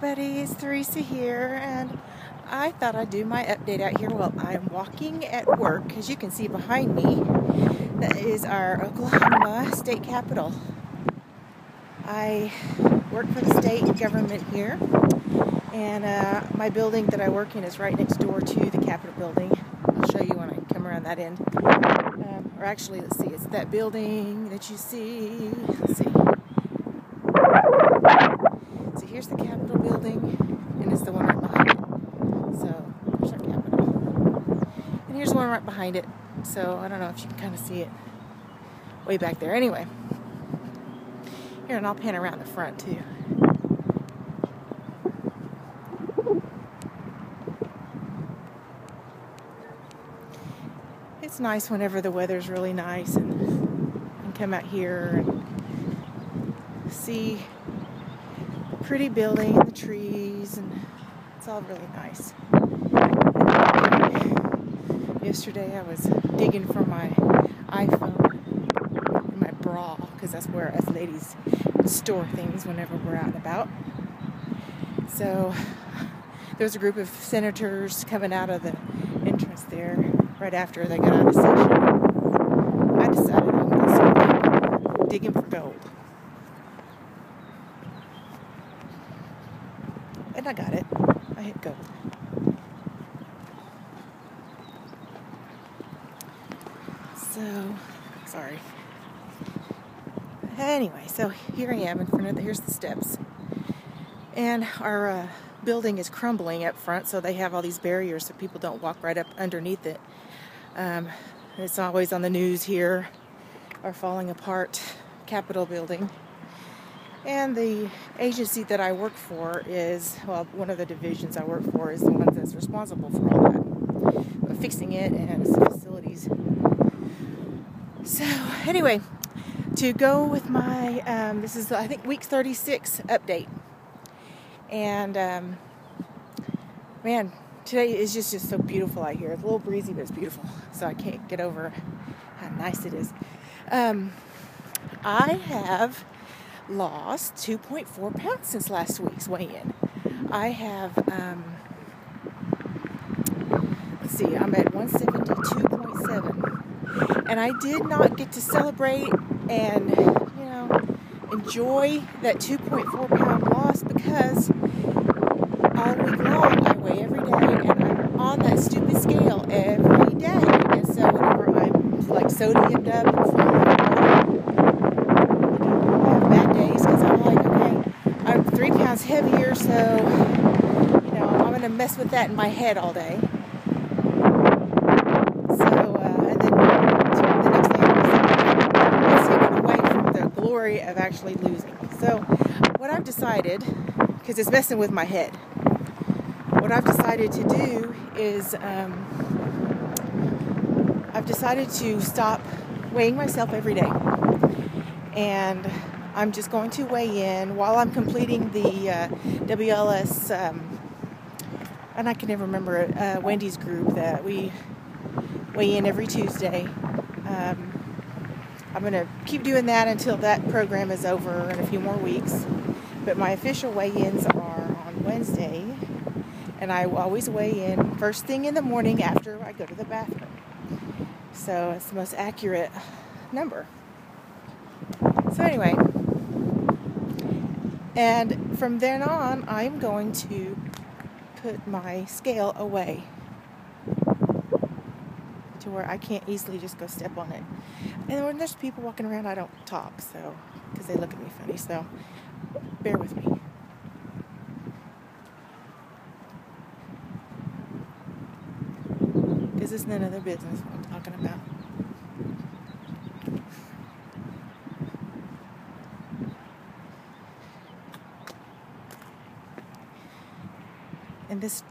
everybody, it's Teresa here, and I thought I'd do my update out here while I'm walking at work. As you can see behind me, that is our Oklahoma state capitol. I work for the state government here, and my building that I work in is right next door to the Capitol building. I'll show you when I come around that end. Or actually, let's see, it's that building that you see. Let's see. So here's the Capitol building, and it's the one right behind it. So there's our Capitol. And here's one right behind it. So I don't know if you can kind of see it way back there. Anyway, here, and I'll pan around the front too. It's nice whenever the weather's really nice and you can come out here and see the pretty building and the trees, and it's all really nice. Yesterday I was digging for my iPhone in my bra, because that's where us ladies store things whenever we're out and about. So there was a group of senators coming out of the entrance there right after they got out of session. I decided I'm going to start digging for gold. And I got it. I hit gold. So, sorry. Anyway, so here I am in front of here's the steps. And our building is crumbling up front, so they have all these barriers so people don't walk right up underneath it. It's always on the news here, our falling apart Capitol building. And the agency that I work for is, well, one of the divisions I work for is the one that's responsible for all that, fixing it and the facilities. So anyway, to go with my, this is I think week 36 update. And man, today is just so beautiful out here. It's a little breezy, but it's beautiful. So I can't get over how nice it is. I have lost 2.4 pounds since last week's weigh-in. I have, let's see, I'm at 172.7. And I did not get to celebrate and, enjoy that 2.4 pound loss because all week long I weigh every day, and I'm on that stupid scale every day. And so whenever I'm like sodiumed up and full of water, I have bad days because I'm like, okay, I'm 3 pounds heavier, so I'm going to mess with that in my head all day. So and then the next day it's taken away from the glory of actually losing. So what I've decided, because it's messing with my head, what I've decided to do is I've decided to stop weighing myself every day. And I'm just going to weigh in while I'm completing the WLS, and I can never remember it, Wendy's group that we weigh in every Tuesday. I'm going to keep doing that until that program is over in a few more weeks. But my official weigh-ins are on Wednesday, and I always weigh in first thing in the morning after I go to the bathroom. So it's the most accurate number. So anyway, and from then on, I'm going to put my scale away to where I can't easily just go step on it. And when there's people walking around, I don't talk, so because they look at me funny. So bear with me. Because it's none of their business what I'm talking about. And this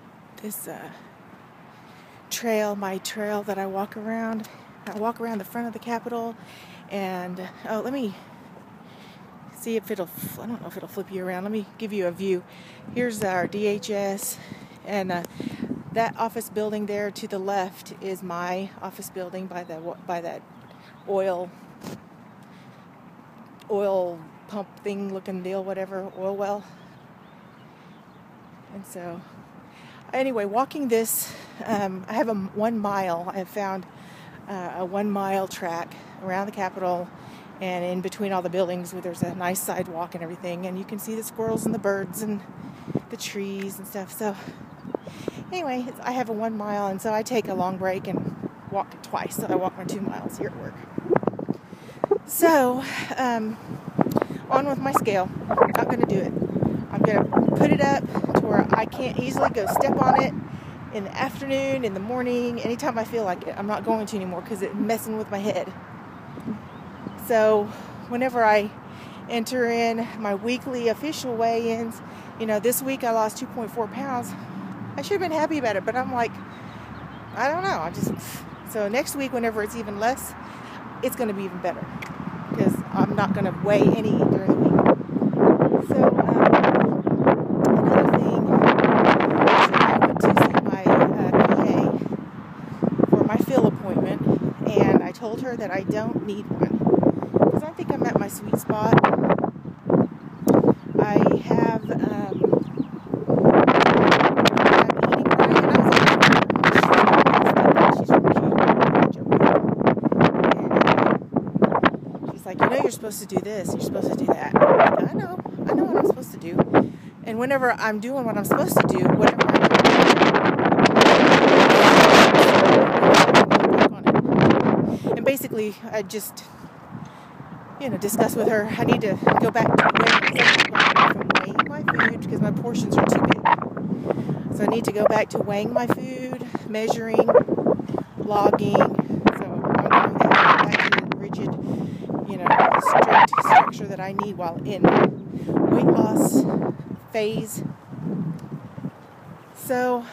trail, my trail that I walk around the front of the Capitol, and let me see if I don't know if it'll flip you around. Let me give you a view. Here's our DHS, and that office building there to the left is my office building by that oil pump thing looking deal, whatever, oil well. And so, anyway, walking this, I have a 1 mile. I have found a 1 mile track around the Capitol and in between all the buildings where there's a nice sidewalk and everything. And you can see the squirrels and the birds and the trees and stuff. So, anyway, I have a 1 mile, and so I take a long break and walk twice. So I walk my 2 miles here at work. So, on with my scale. I'm not going to do it. I'm going to put it up to where I can't easily go step on it in the afternoon, in the morning, anytime I feel like it. I'm not going to anymore because it's messing with my head. So, whenever I enter in my weekly official weigh-ins, this week I lost 2.4 pounds. I should have been happy about it, but I'm like, I don't know. So next week, whenever it's even less, it's going to be even better because I'm not going to weigh any during the week. So another thing is I went to see my PA for my fill appointment, and I told her that I don't need one because I think I'm at my sweet spot. I have you're supposed to do this, you're supposed to do that. I'm like, I know what I'm supposed to do. And whenever I'm doing what I'm supposed to do, whatever I do, and basically I just, discuss with her, I need to go back to weighing my food because my portions are too big. So I need to go back to weighing my food, measuring, logging. So I'm going back to the rigid, strict structure that I need while in weight loss phase. So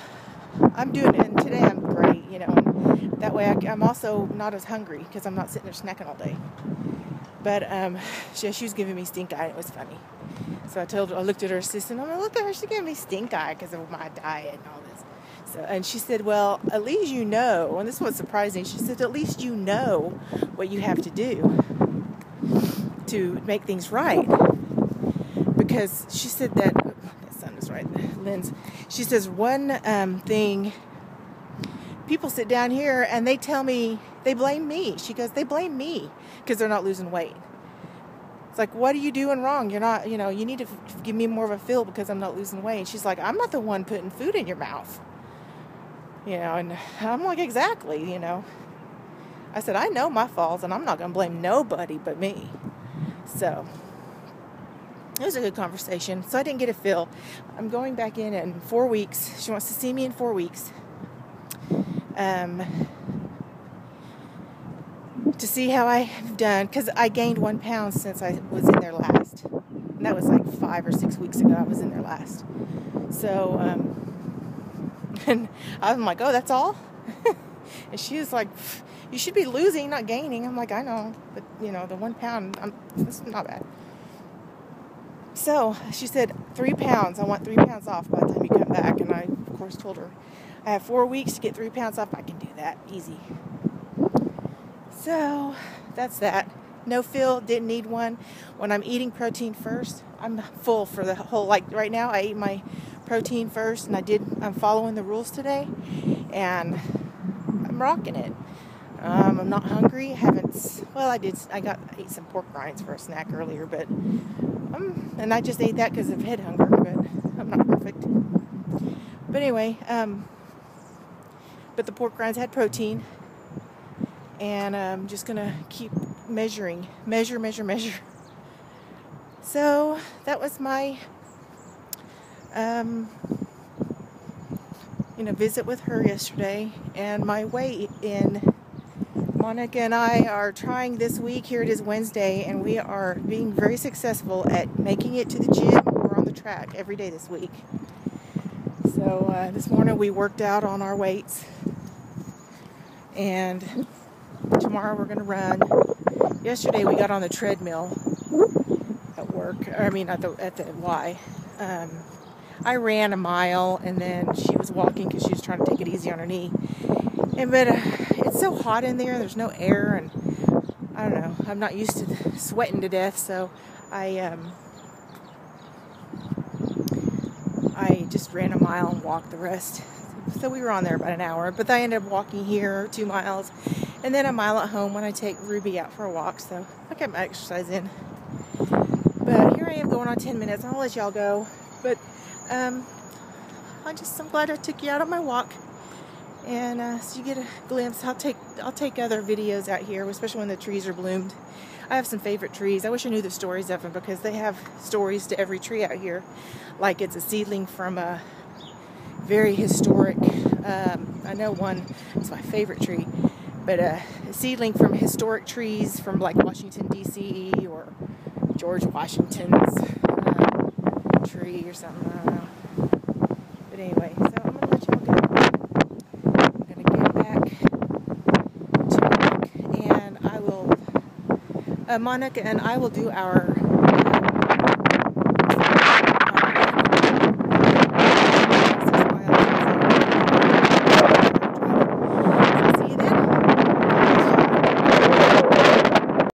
I'm doing it, and today I'm great, and that way I'm also not as hungry because I'm not sitting there snacking all day. But she was giving me stink eye. It was funny. So I looked at her assistant. I'm like, look at her, she's giving me stink eye because of my diet and all this. So, and she said, well, at least and this was surprising. She said, at least you know what you have to do to make things right. Because she said that son was right, Lynn's. She says one thing, people sit down here and they tell me, they blame me. She goes, they blame me because they're not losing weight. It's like, what are you doing wrong? You're not, you need to give me more of a fill because I'm not losing weight. And she's like, I'm not the one putting food in your mouth. And I'm like, exactly, I said, I know my faults and I'm not going to blame nobody but me. So it was a good conversation. So I didn't get a fill. I'm going back in 4 weeks. She wants to see me in 4 weeks. To see how I've done, because I gained 1 pound since I was in there last. And that was like 5 or 6 weeks ago I was in there last. So, and I'm like, oh, that's all? And she was like, you should be losing, not gaining. I'm like, I know, but the 1 pound, this is not bad. So she said 3 pounds. I want 3 pounds off by the time you come back. And I, of course, told her I have 4 weeks to get 3 pounds off. I can do that easy. So that's that. No fill, didn't need one. When I'm eating protein first, I'm full for the whole, right now I ate my protein first and I'm following the rules today and I'm rocking it. I'm not hungry. I ate some pork rinds for a snack earlier, but and I just ate that because of head hunger, but I'm not perfect. But anyway, but the pork rinds had protein. And I'm just going to keep measuring. Measure. So that was my, visit with her yesterday. And my weigh-in. Monica and I are trying this week. Here it is Wednesday. And we are being very successful at making it to the gym or on the track every day this week. So this morning we worked out on our weights. And tomorrow we're going to run. Yesterday we got on the treadmill at work. At the Y. I ran a mile and then she was walking because she was trying to take it easy on her knee. But it's so hot in there. There's no air and I don't know. I'm not used to sweating to death, so I I just ran a mile and walked the rest. So we were on there about an hour, but I ended up walking here 2 miles and then a mile at home when I take Ruby out for a walk. So I got my exercise in. But here I am going on 10 minutes. I'll let y'all go. But I'm glad I took you out on my walk. And so you get a glimpse. I'll take other videos out here, especially when the trees are bloomed. I have some favorite trees. I wish I knew the stories of them because they have stories to every tree out here. Like it's a seedling from a very historic, I know one, it's my favorite tree, but a seedling from historic trees from like Washington, D.C. or George Washington's tree or something, I don't know. But anyway, so I'm going to let y'all go. I'm going to get back to work, and I will, Monica and I will do our